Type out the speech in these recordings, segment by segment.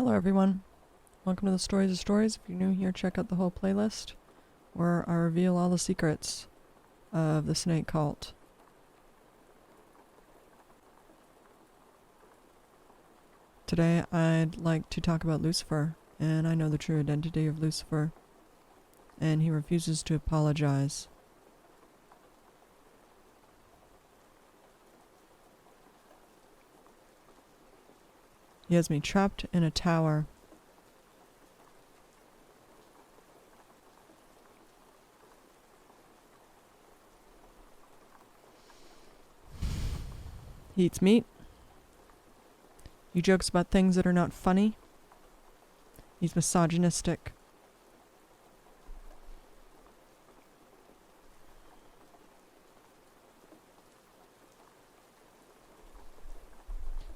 Hello everyone, welcome to the Stories of Stories. If you're new here, check out the whole playlist where I reveal all the secrets of the snake cult. Today I'd like to talk about Lucifer, and I know the true identity of Lucifer, and he refuses to apologize. He has me trapped in a tower. He eats meat. He jokes about things that are not funny. He's misogynistic.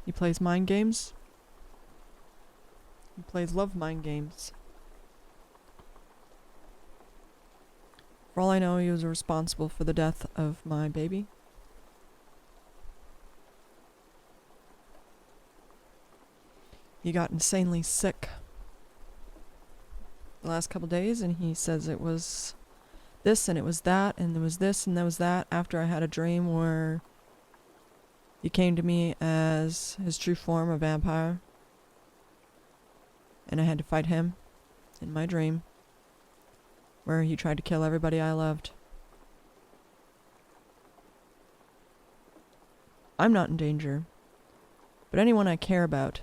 He plays mind games. He plays love mind games. For all I know, he was responsible for the death of my baby. He got insanely sick the last couple days, and he says it was this and it was that and there was this and there was that after I had a dream where he came to me as his true form, a vampire, and I had to fight him in my dream where he tried to kill everybody I loved. I'm not in danger, but anyone I care about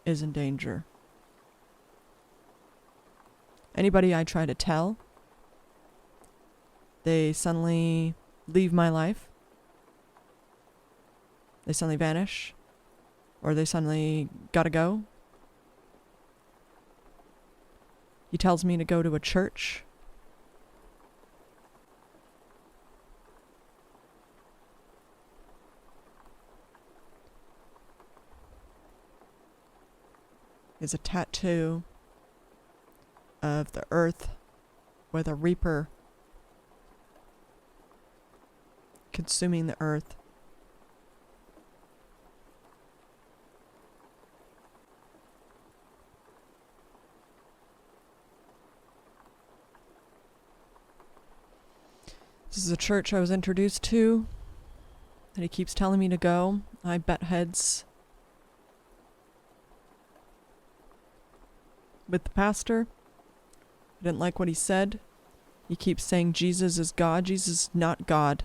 is in danger. Anybody I try to tell, they suddenly leave my life. They suddenly vanish, or they suddenly gotta go. He tells me to go to a church. Is a tattoo of the earth with a reaper consuming the earth. This is a church I was introduced to that he keeps telling me to go. I bet heads with the pastor. I didn't like what he said. He keeps saying Jesus is God. Jesus is not God.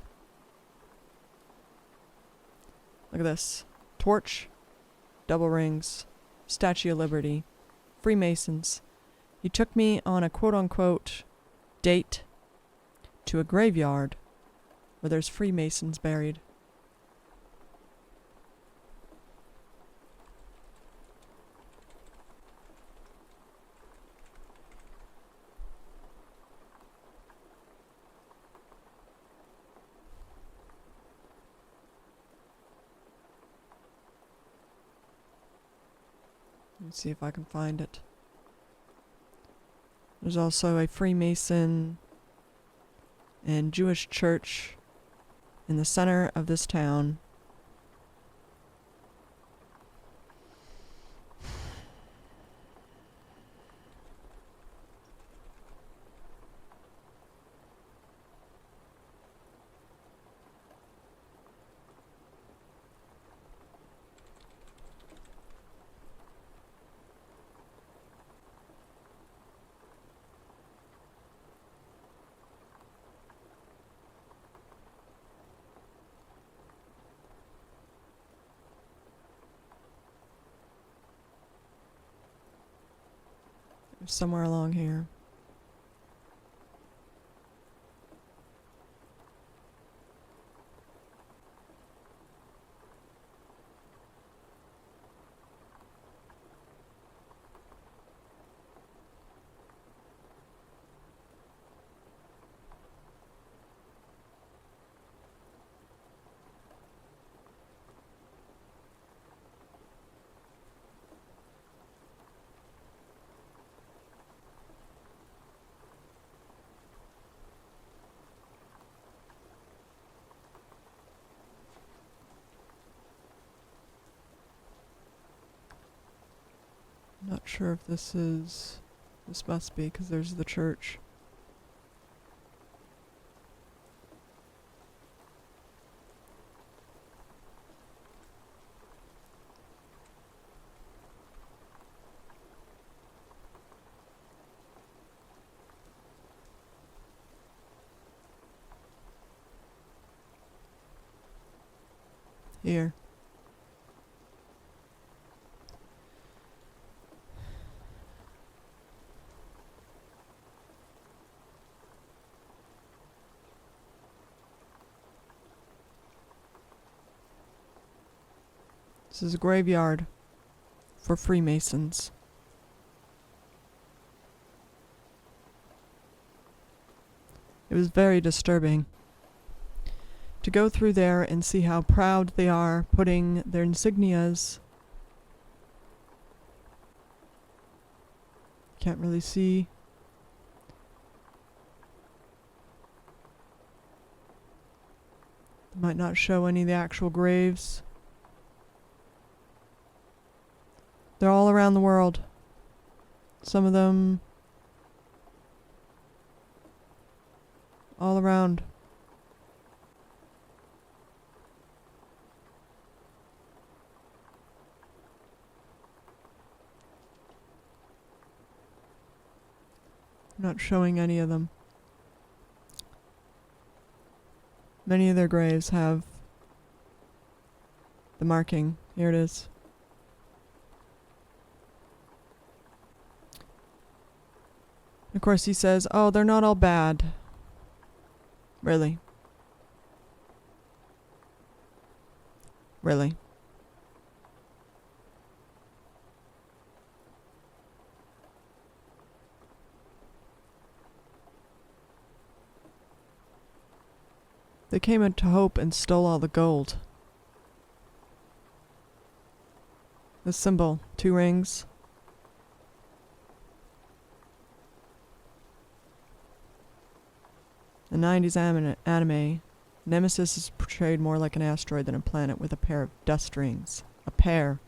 Look at this. Torch, double rings, Statue of Liberty, Freemasons. He took me on a quote-unquote date to a graveyard where there's Freemasons buried. Let's see if I can find it. There's also a Freemason and Jewish church in the center of this town. Somewhere along here. Not sure if this is... This must be, because there's the church. Here. This is a graveyard for Freemasons. It was very disturbing to go through there and see how proud they are putting their insignias. Can't really see. Might not show any of the actual graves. They're all around the world. Some of them all around. I'm not showing any of them. Many of their graves have the marking. Here it is. Of course he says, oh, they're not all bad. Really? Really? They came into Hope and stole all the gold. The symbol, 2 rings. The 90s anime, Nemesis is portrayed more like an asteroid than a planet with a pair of dust rings. A pair.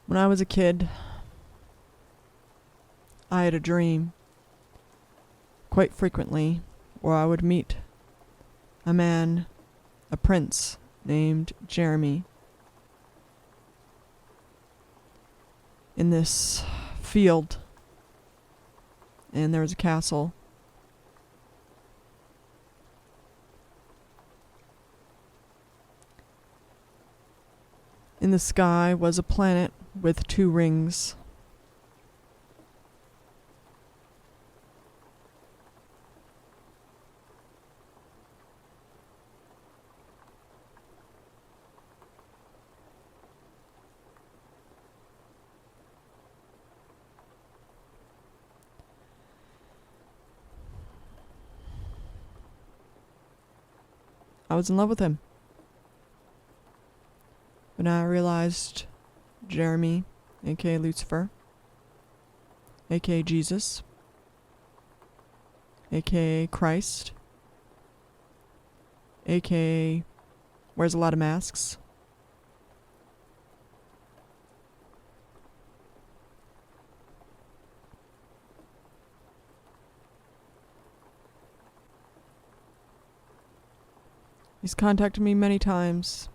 When I was a kid, I had a dream quite frequently where I would meet a man, a prince named Jeremy, in this field, and there was a castle. In the sky was a planet with 2 rings. I was in love with him. But now I realized Jeremy, aka Lucifer, aka Jesus, aka Christ, aka wears a lot of masks. He's contacted me many times.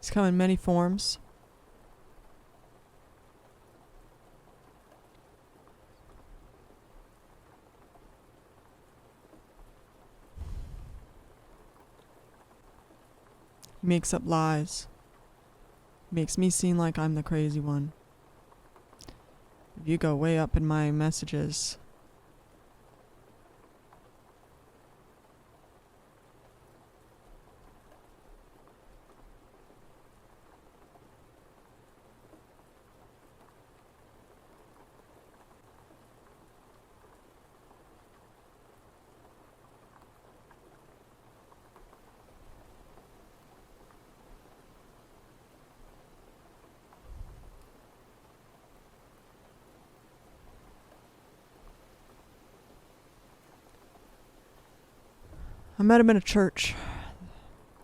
He's come in many forms. He makes up lies. He makes me seem like I'm the crazy one. If you go way up in my messages, met him in a church.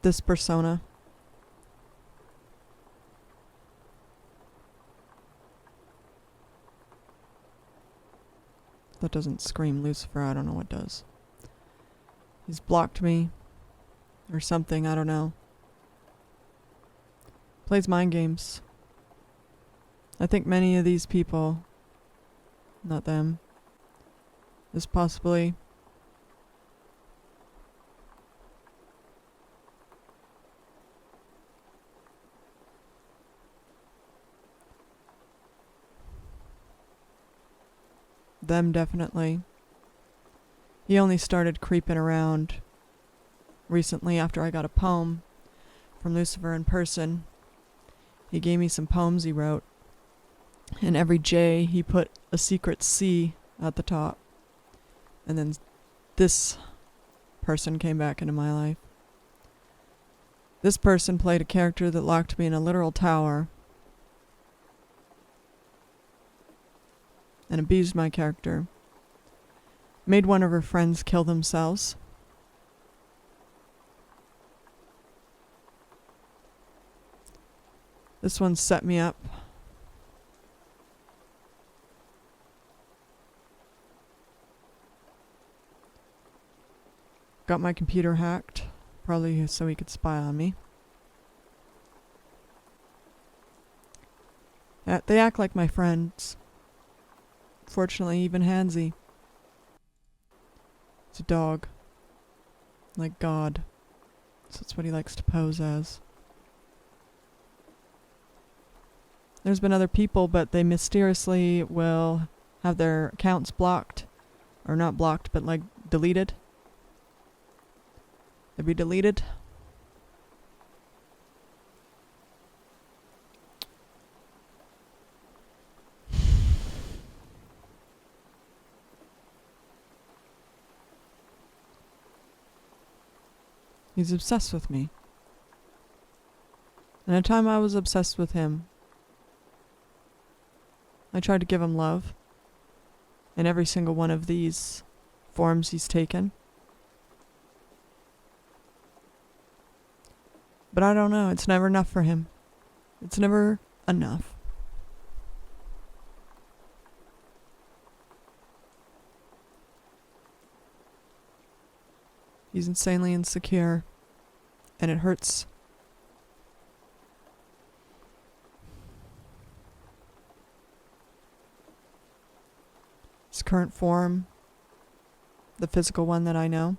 This persona. That doesn't scream Lucifer. I don't know what does. He's blocked me. Or something. I don't know. Plays mind games. I think many of these people, not them, is possibly them, definitely. He only started creeping around recently after I got a poem from Lucifer in person. He gave me some poems he wrote. And every J, he put a secret C at the top. And then this person came back into my life. This person played a character that locked me in a literal tower and abused my character. Made one of her friends kill themselves. This one set me up. Got my computer hacked, probably so he could spy on me. They act like my friends. Fortunately, even Hansy. It's a dog. Like God. So that's what he likes to pose as. There's been other people, but they mysteriously will have their accounts blocked. Or not blocked, but like deleted. They'll be deleted. He's obsessed with me. And at a time I was obsessed with him. I tried to give him love. In every single one of these forms he's taken. But I don't know, it's never enough for him. It's never enough. He's insanely insecure. And it hurts. His current form, the physical one that I know,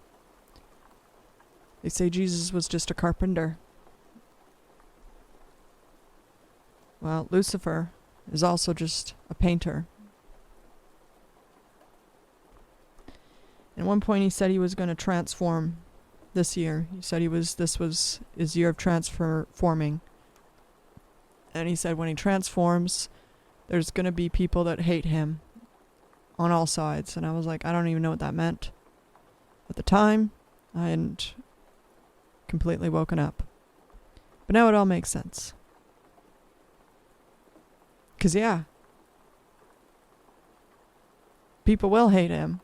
they say Jesus was just a carpenter. Well, Lucifer is also just a painter. At one point he said he was going to transform this year. He said this was his year of transforming. And he said when he transforms, there's going to be people that hate him on all sides. And I was like, I don't even know what that meant. At the time, I hadn't completely woken up. But now it all makes sense. 'Cause yeah, people will hate him.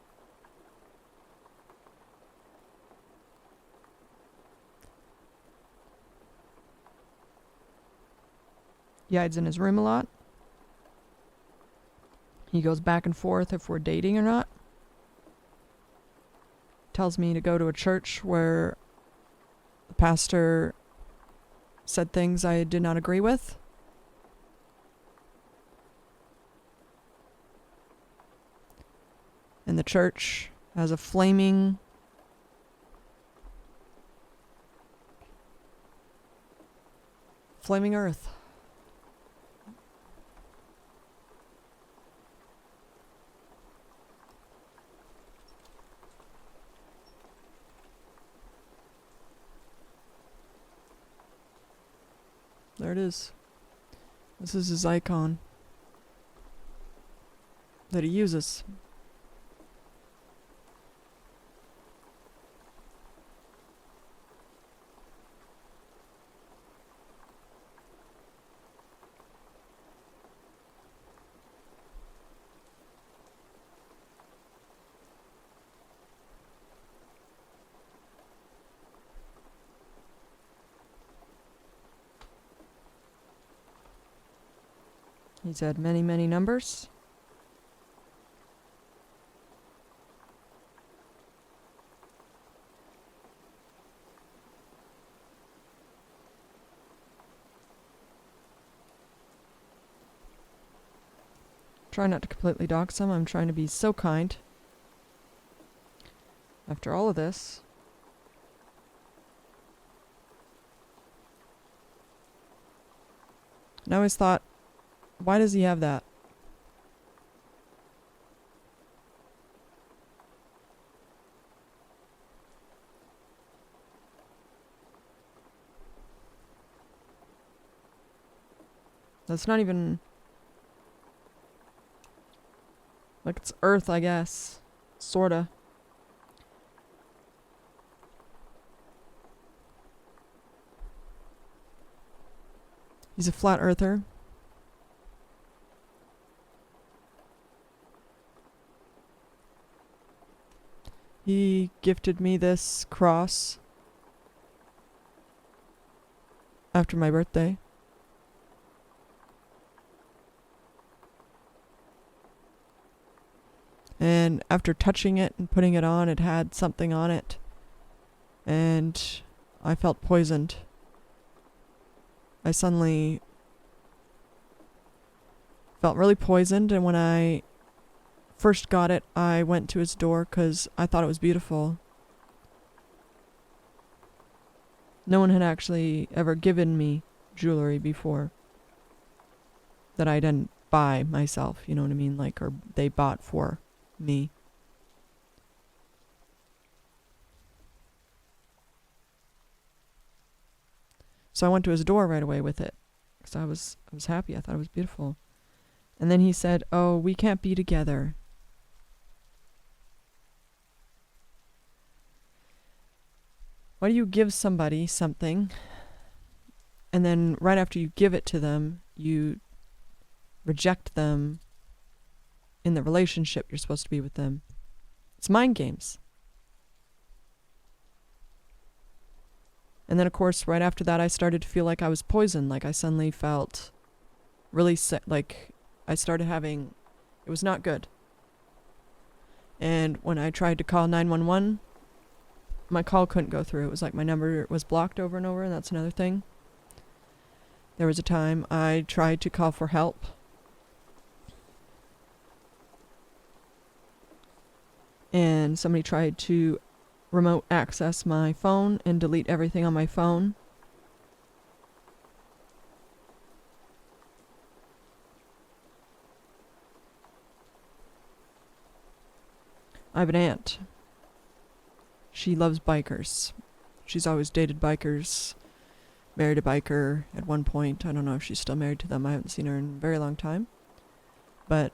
He hides in his room a lot. He goes back and forth if we're dating or not. Tells me to go to a church where the pastor said things I did not agree with. And the church has a flaming earth. There it is. This is his icon that he uses. He said many, many numbers. Try not to completely dox him. I'm trying to be so kind. After all of this. And I always thought, why does he have that? That's not even... like, it's Earth, I guess. Sorta. He's a flat earther. He gifted me this cross after my birthday. And after touching it and putting it on, it had something on it. And I felt poisoned. I suddenly felt really poisoned, and when I first got it, I went to his door because I thought it was beautiful. No one had actually ever given me jewelry before that I didn't buy myself, you know what I mean? Like, or they bought for me. So I went to his door right away with it because I was happy. I thought it was beautiful. And then he said, "Oh, we can't be together." Why do you give somebody something and then right after you give it to them, you reject them in the relationship you're supposed to be with them? It's mind games. And then, of course, right after that, I started to feel like I was poisoned. Like, I suddenly felt really sick. Like, I started having... it was not good. And when I tried to call 911, my call couldn't go through. It was like my number was blocked over and over, and that's another thing. There was a time I tried to call for help. And somebody tried to remote access my phone and delete everything on my phone. I have an aunt. She loves bikers. She's always dated bikers, married a biker at one point. I don't know if she's still married to them. I haven't seen her in a very long time. But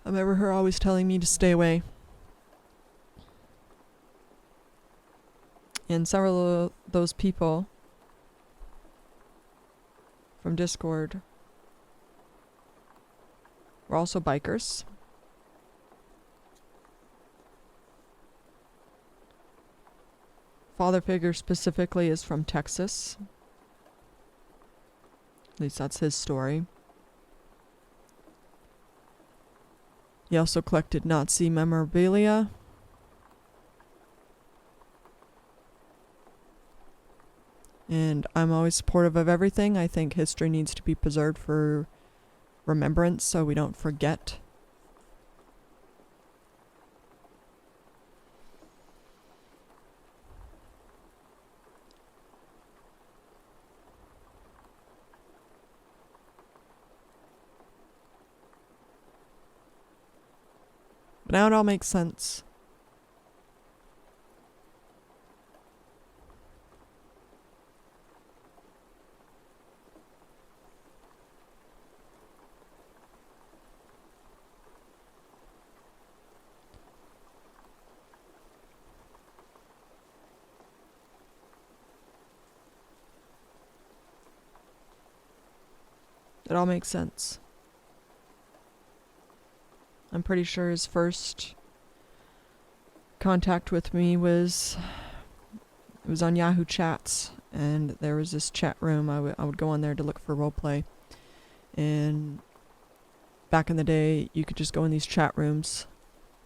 I remember her always telling me to stay away. And several of those people from Discord were also bikers. Father figure specifically is from Texas. At least that's his story. He also collected Nazi memorabilia. And I'm always supportive of everything. I think history needs to be preserved for remembrance so we don't forget. But now it all makes sense. It all makes sense. I'm pretty sure his first contact with me was It was on Yahoo Chats, and there was this chat room. I would go on there to look for roleplay. And back in the day, you could just go in these chat rooms,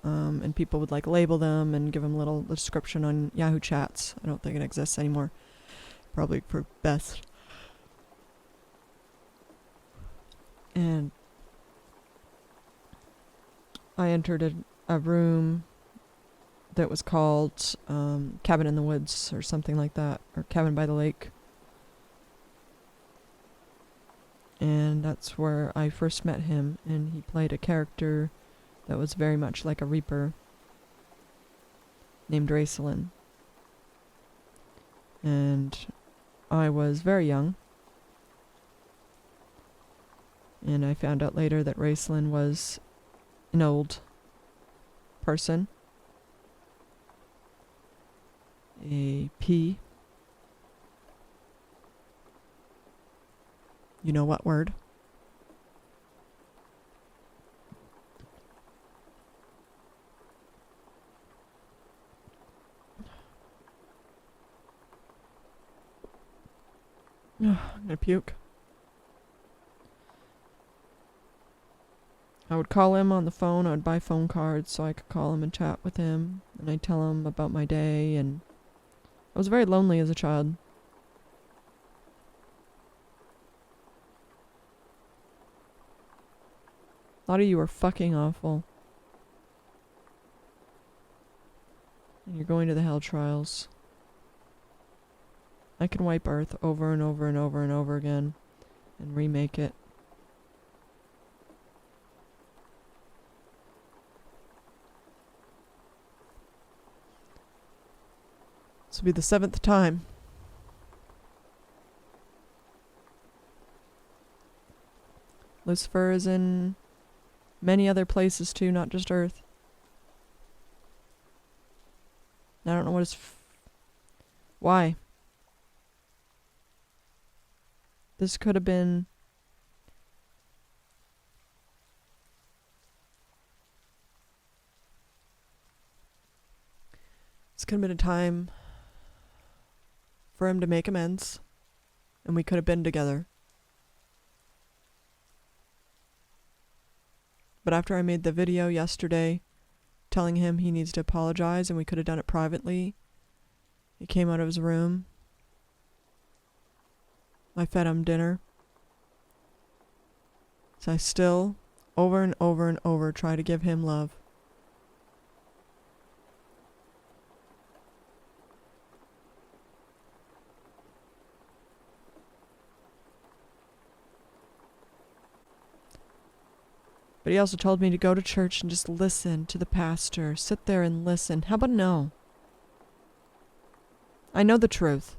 and people would like label them and give them a little description on Yahoo Chats. I don't think it exists anymore. Probably for best. And I entered a room that was called Cabin in the Woods or something like that, or Cabin by the Lake. And that's where I first met him, and he played a character that was very much like a Reaper named Ryzen. And I was very young. And I found out later that Ryzen was an old person. A P. You know what word? I'm gonna puke. I would call him on the phone. I would buy phone cards so I could call him and chat with him. And I'd tell him about my day. And I was very lonely as a child. A lot of you are fucking awful. And you're going to the hell trials. I can wipe Earth over and over and over and over again and remake it. This will be the 7th time. Lucifer is in many other places too, not just Earth. I don't know what his why. This could have been a time for him to make amends, and we could have been together. But after I made the video yesterday telling him he needs to apologize and we could have done it privately, he came out of his room. I fed him dinner. So I still, over and over and over, try to give him love. But he also told me to go to church and just listen to the pastor. Sit there and listen. How about no? I know the truth.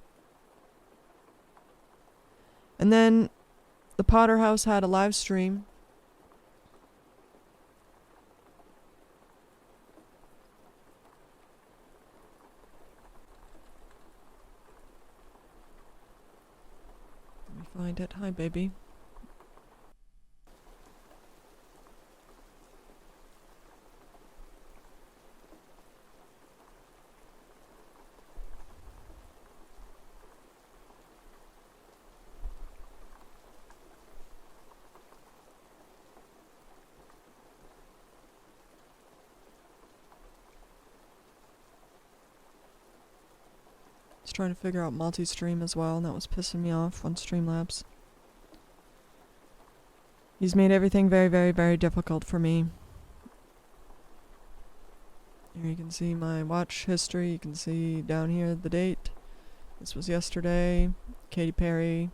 And then the Potter House had a live stream. Let me find it. Hi, baby. Trying to figure out multi-stream as well, and that was pissing me off on Streamlabs. He's made everything very, very, very difficult for me. Here you can see my watch history. You can see down here the date. This was yesterday. Katy Perry.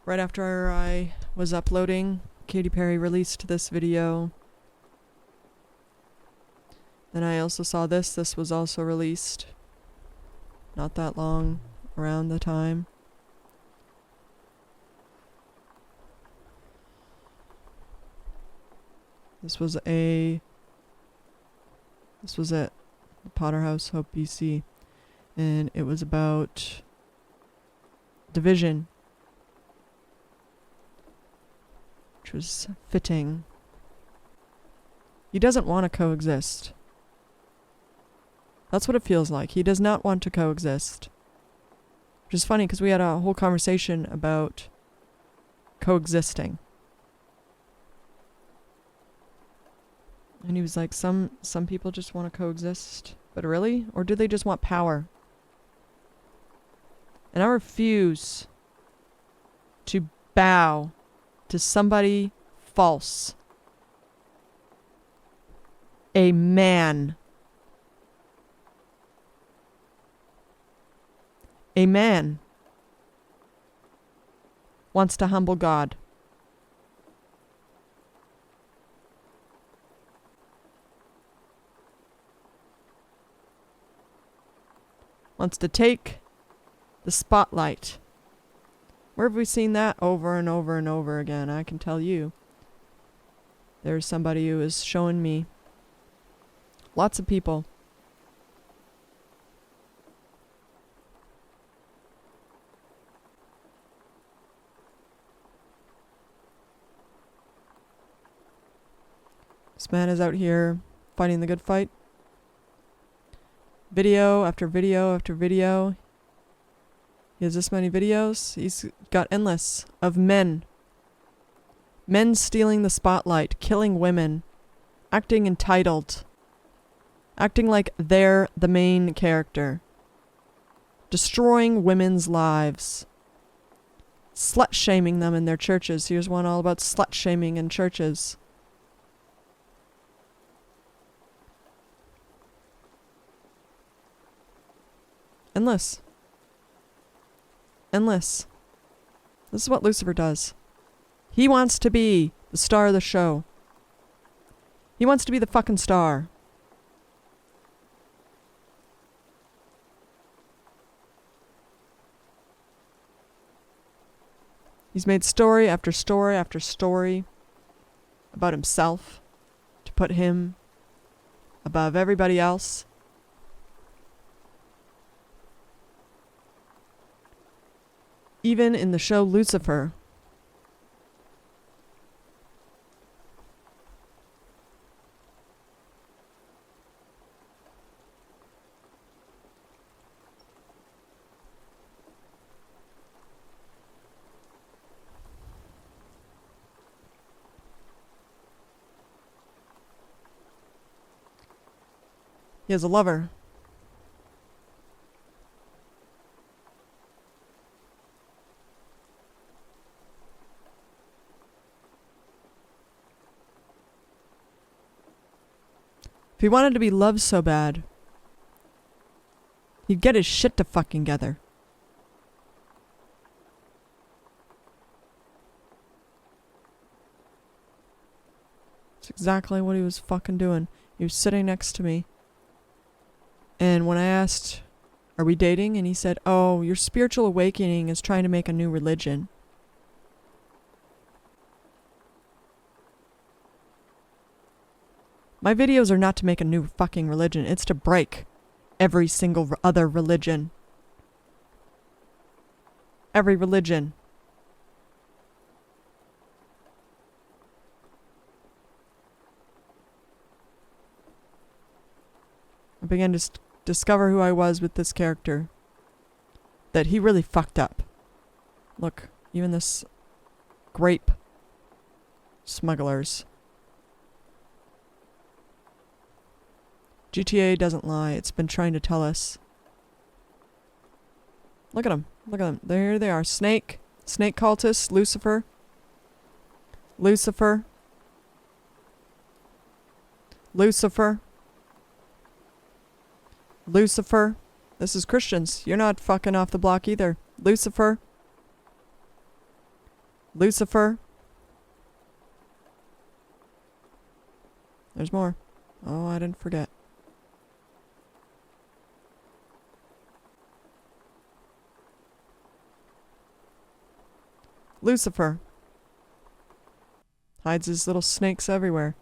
Right after I was uploading, Katy Perry released this video. Then I also saw this. This was also released. Not that long around the time. This was it. The Potter House, Hope, BC. And it was about division. Which was fitting. He doesn't want to coexist. That's what it feels like. He does not want to coexist. Which is funny because we had a whole conversation about coexisting. And he was like, some people just want to coexist. But really? Or do they just want power? And I refuse to bow to somebody false. A man. A man wants to humble God. Wants to take the spotlight. Where have we seen that over and over and over again? I can tell you. There's somebody who is showing me. Lots of people. This man is out here fighting the good fight. Video after video after video. He has this many videos. He's got endless of men. Men stealing the spotlight, killing women, acting entitled, acting like they're the main character, destroying women's lives, slut-shaming them in their churches. Here's one all about slut-shaming in churches. Endless. Endless. This is what Lucifer does. He wants to be the star of the show. He wants to be the fucking star. He's made story after story after story about himself to put him above everybody else. Even in the show Lucifer, he has a lover. If he wanted to be loved so bad, he'd get his shit to fucking together. That's exactly what he was fucking doing. He was sitting next to me. And when I asked, are we dating? And he said, oh, your spiritual awakening is trying to make a new religion. My videos are not to make a new fucking religion. It's to break every single other religion. Every religion. I began to discover who I was with this character. That he really fucked up. Look, even this grape smugglers. GTA doesn't lie. It's been trying to tell us. Look at them. Look at them. There they are. Snake. Snake cultist. Lucifer. Lucifer. Lucifer. Lucifer. This is Christians. You're not fucking off the block either. Lucifer. Lucifer. There's more. Oh, I didn't forget. Lucifer. Hides his little snakes everywhere.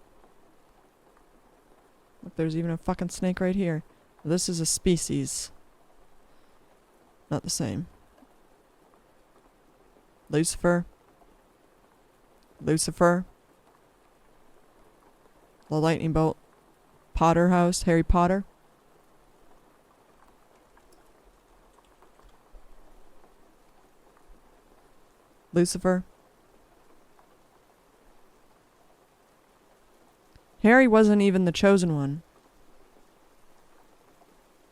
Look, there's even a fucking snake right here. This is a species. Not the same. Lucifer. Lucifer. The lightning bolt. Potter house. Harry Potter. Lucifer. Harry wasn't even the chosen one.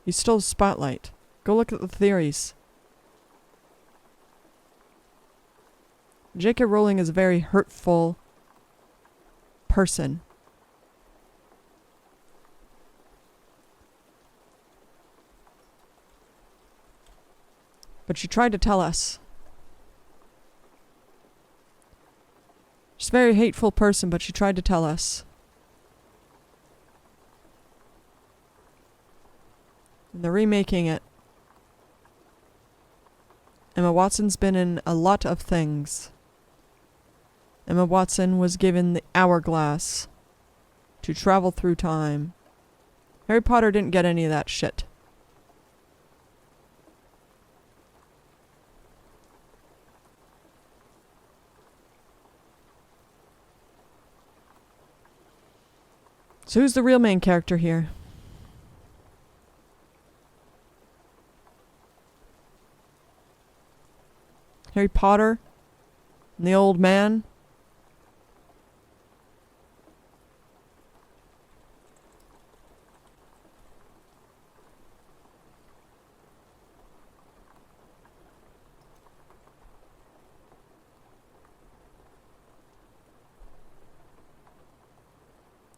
He stole the spotlight. Go look at the theories. J.K. Rowling is a very hurtful person. But she tried to tell us. She's a very hateful person, but she tried to tell us. And they're remaking it. Emma Watson's been in a lot of things. Emma Watson was given the hourglass to travel through time. Harry Potter didn't get any of that shit. So who's the real main character here? Harry Potter? And the old man?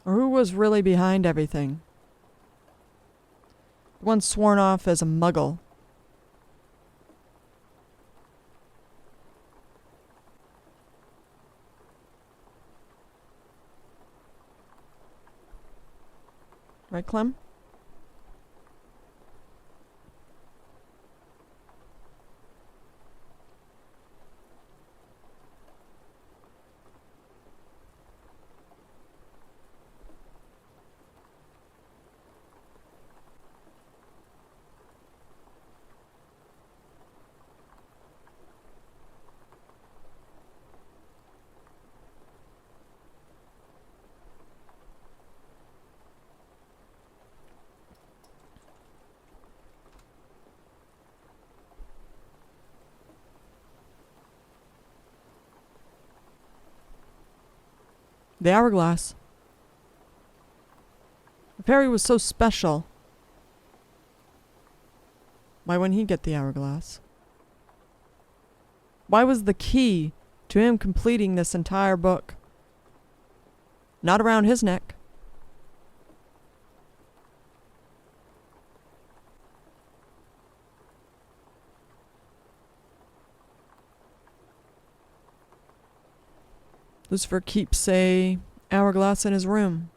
Or who was really behind everything? The one sworn off as a muggle. Right, Clem? The hourglass. If Harry was so special, why wouldn't he get the hourglass? Why was the key to him completing this entire book not around his neck? Lucifer keeps a hourglass in his room.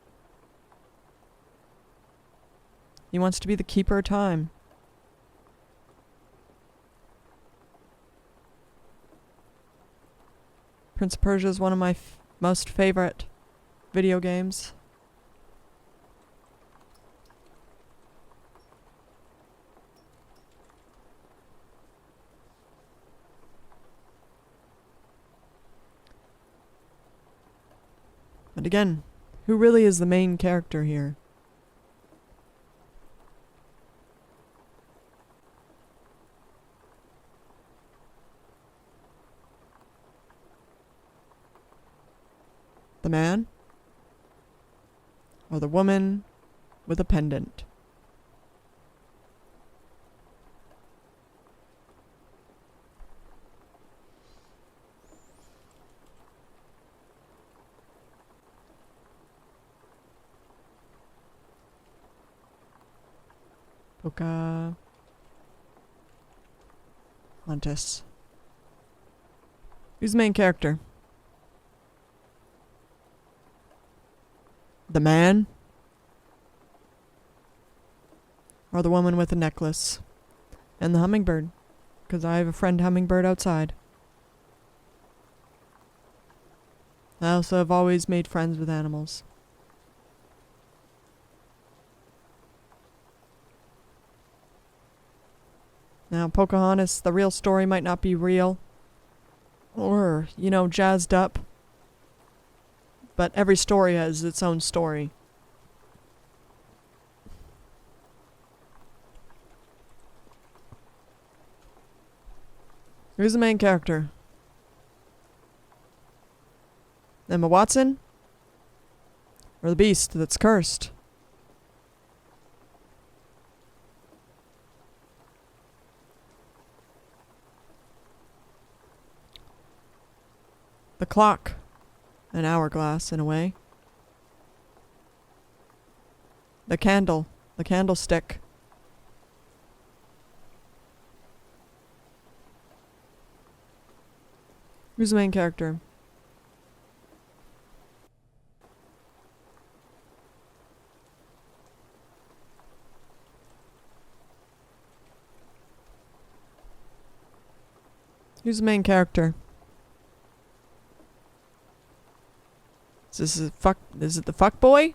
He wants to be the keeper of time. Prince of Persia is one of my most favorite video games. But again, who really is the main character here? The man? Or the woman with a pendant? Pocahontas. Who's the main character? The man? Or the woman with the necklace? And the hummingbird? Because I have a friend hummingbird outside. I also have always made friends with animals. Now, Pocahontas, the real story might not be real. Or, jazzed up. But every story has its own story. Who's the main character? Emma Watson? Or the beast that's cursed? The clock. An hourglass, in a way. The candle. The candlestick. Who's the main character? Who's the main character? Is it the fuck boy?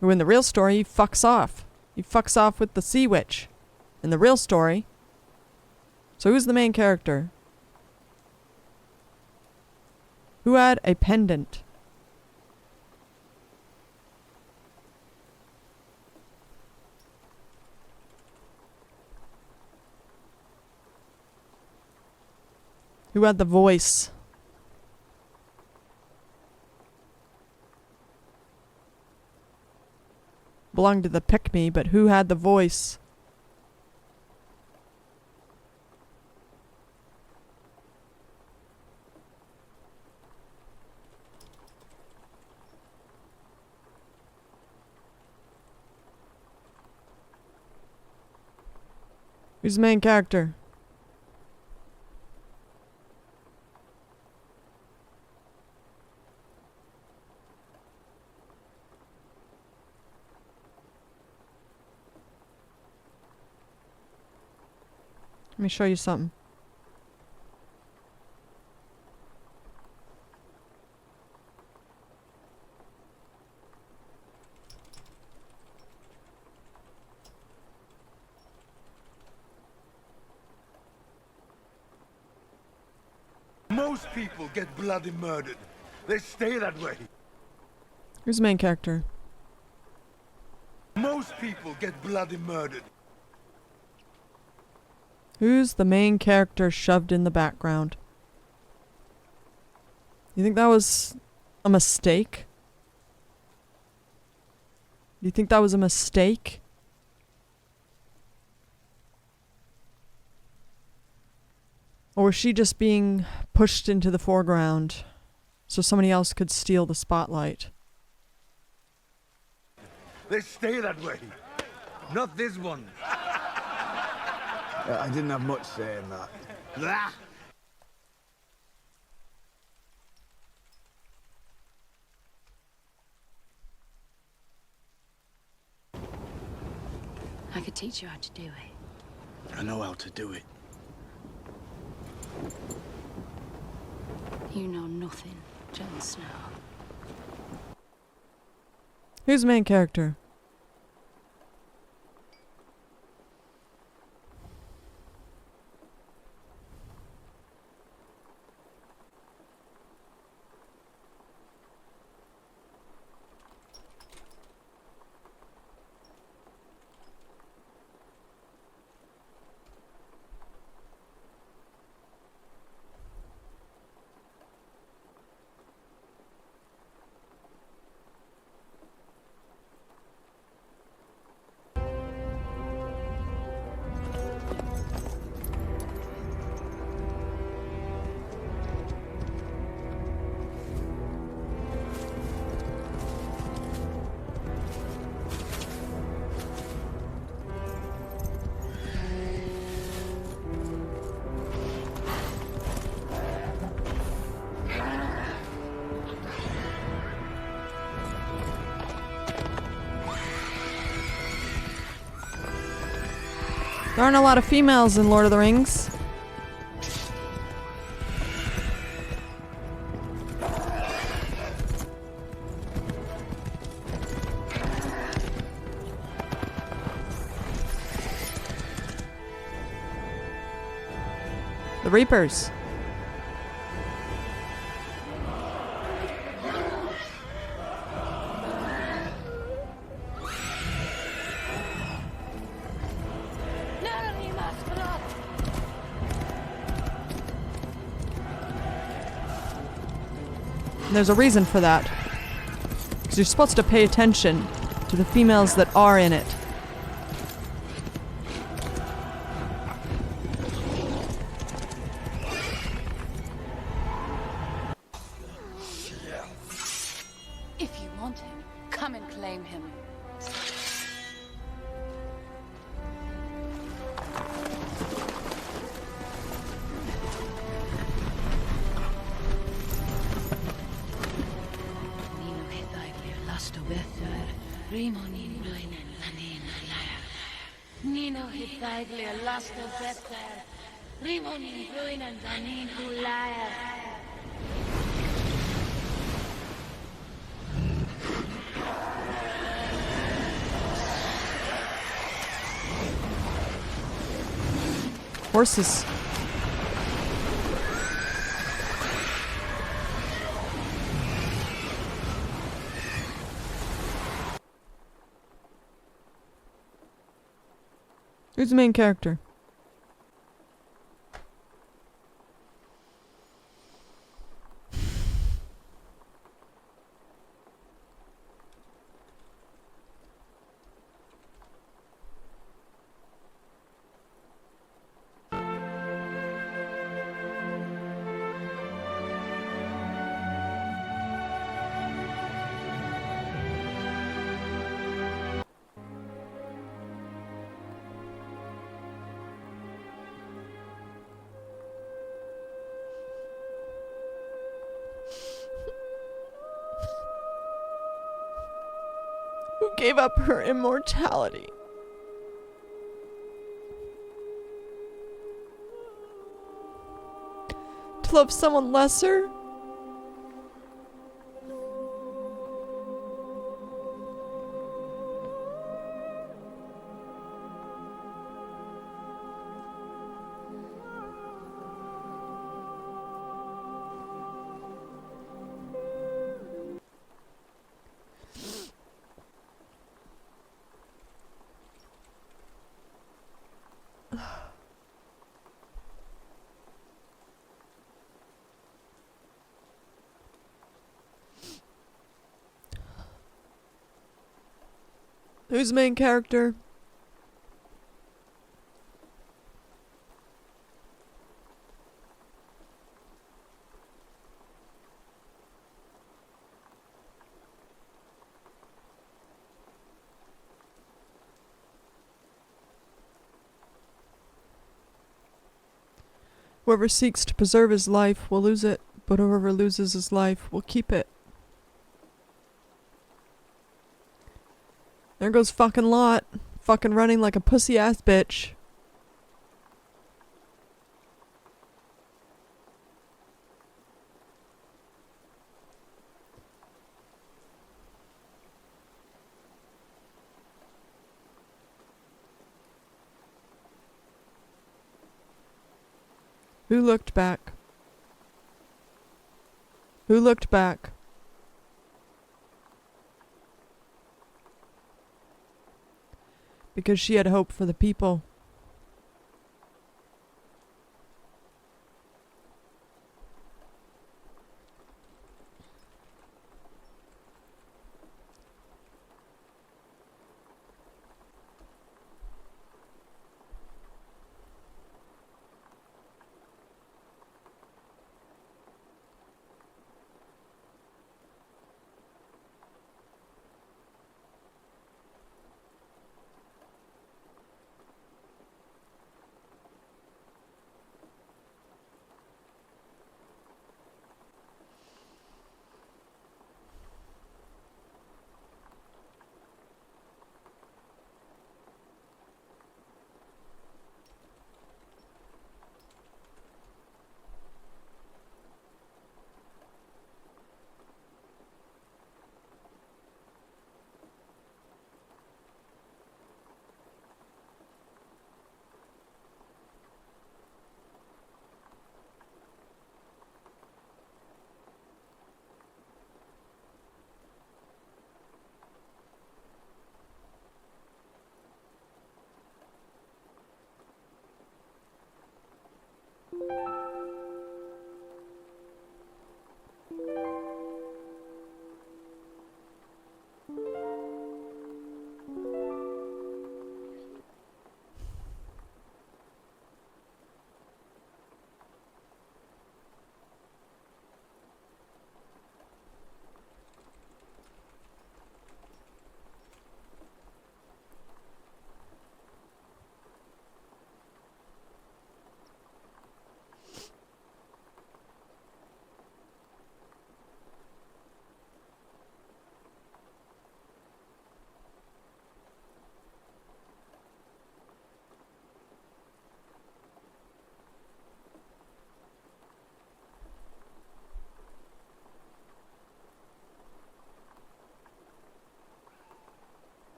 Who in the real story he fucks off. He fucks off with the sea witch. In the real story. So who's the main character? Who had a pendant? Who had the voice? Belonged to the pick-me, but who had the voice? Who's the main character? Let me show you something. Most people get bloody murdered. They stay that way. Who's the main character? Most people get bloody murdered. Who's the main character shoved in the background? You think that was a mistake? Do you think that was a mistake? Or was she just being pushed into the foreground so somebody else could steal the spotlight? They stay that way. Not this one. I didn't have much say in that. Blah. I could teach you how to do it. I know how to do it. You know nothing, Jon Snow. Who's the main character? There aren't a lot of females in Lord of the Rings. The Reapers. And there's a reason for that. Because you're supposed to pay attention to the females that are in it. If you want him, come and claim him. Nino Hithaglia Lasto Bether, Rimonin Ruinen Lanin Liar. Nino Hithaglia Lasto Bether, Rimonin Ruinen Lanin Liar. Horses. Who's the main character? Who gave up her immortality? To love someone lesser? Who's the main character? Whoever seeks to preserve his life will lose it, but whoever loses his life will keep it. There goes fucking Lot. Fucking running like a pussy ass bitch. Who looked back? Who looked back? Because she had hope for the people.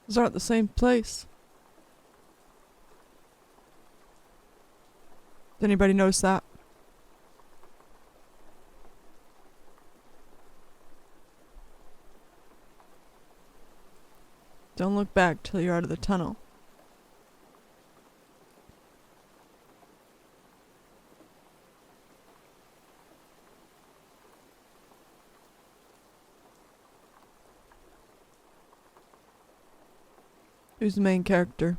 Those aren't the same place. Did anybody notice that? Don't look back till you're out of the tunnel. Who's the main character?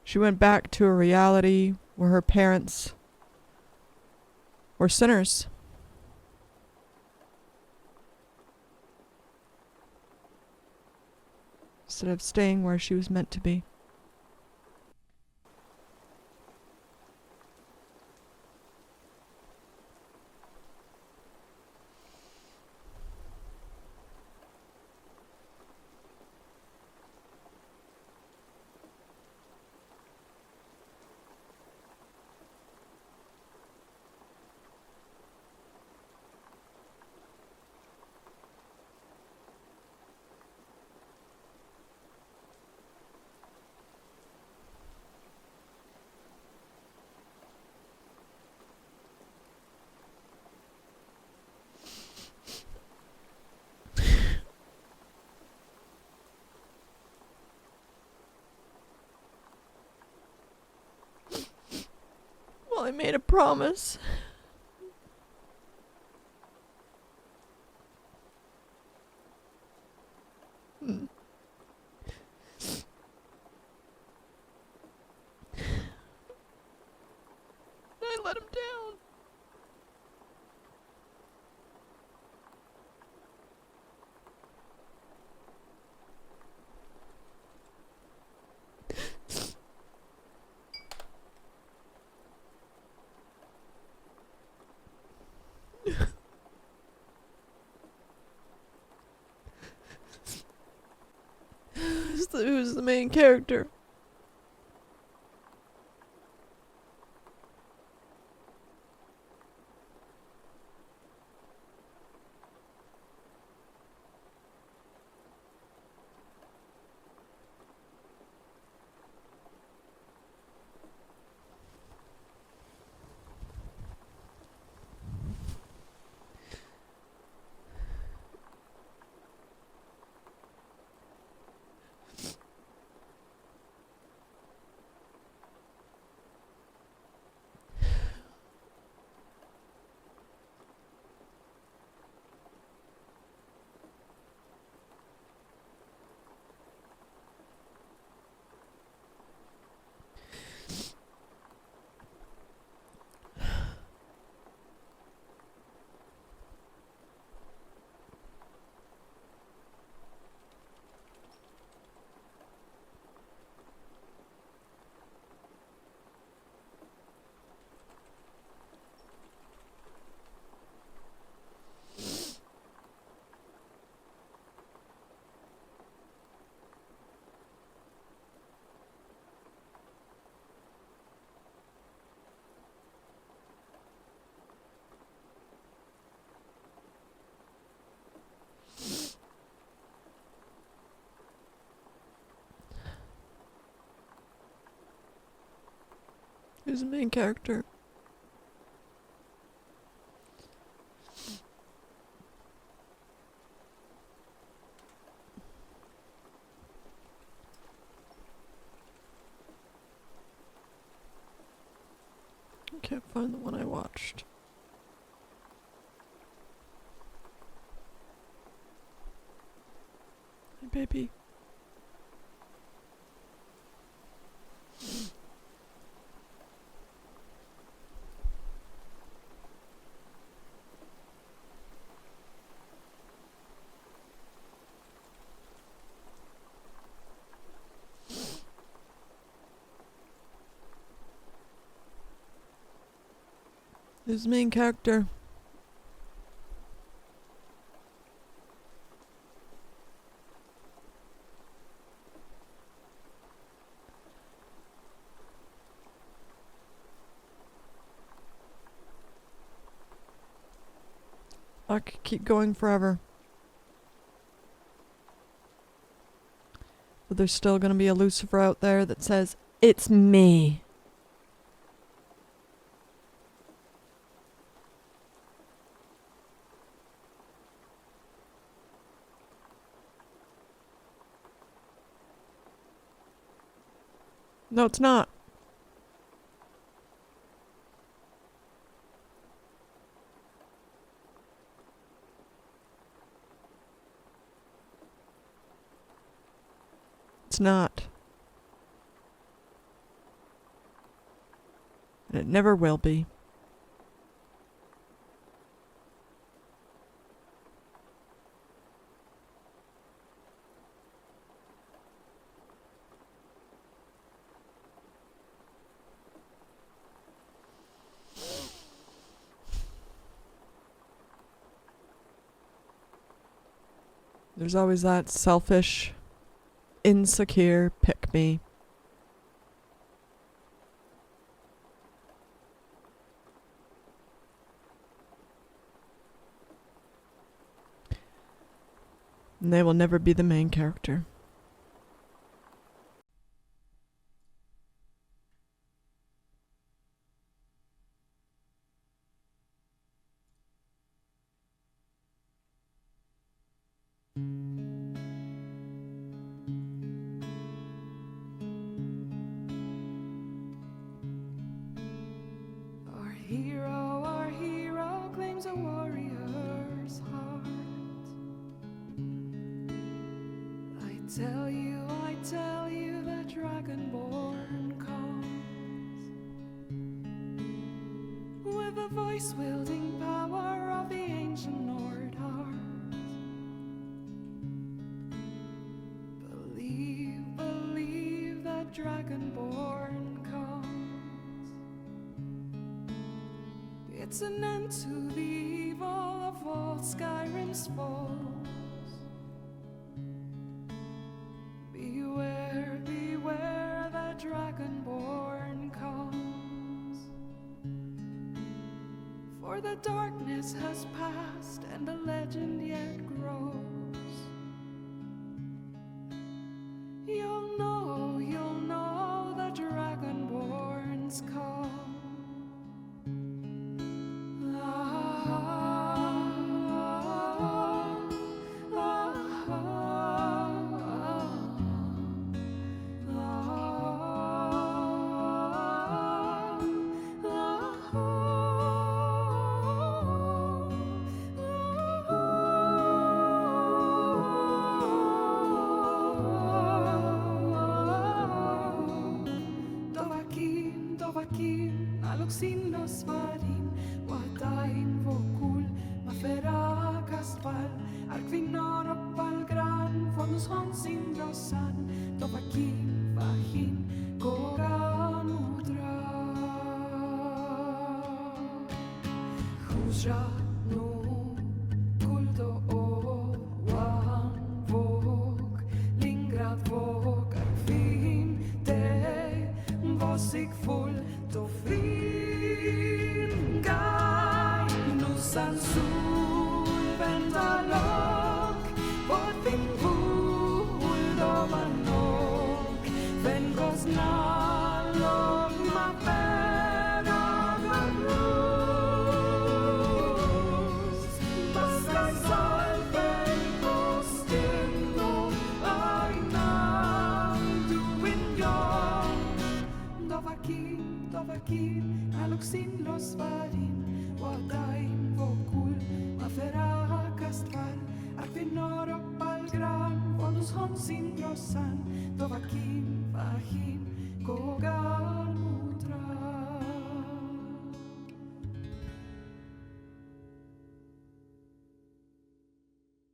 She went back to a reality where her parents were sinners. Instead of staying where she was meant to be. Well, I made a promise. I let him down. Who's the main character? Who's the main character? I can't find the one I watched. Hey, baby. Who's the main character? I could keep going forever. But there's still gonna be a Lucifer out there that says, "It's me." No, it's not. It's not. And it never will be. There's always that selfish, insecure pick-me. And they will never be the main character. Our hero claims a warrior's heart. I tell you that Dragonborn comes with the voice-wielding power of the ancient Nord heart. Believe that Dragonborn comes. It's an end to the evil of all Skyrim's foes. Beware that Dragonborn comes. For the darkness has passed and the legend yet grows. You'll know the Dragonborn's come. Dovakin, aloksin los varin, wadain vokul, mafera kaspal, arkvinor oppal gran, fonus honsin drossan, dovakin, vahin, kogan udra. Husra no, kuldo o, wan vok, lingrad vok, arkvin, te, vosig full, to fin gai nusan sul ventalok potin vul do manok ven gos nalok ma tuksin los varin Wadain vokul Mafera kastval Arfinor opal gran Vonus honsin grossan Dovakim vahim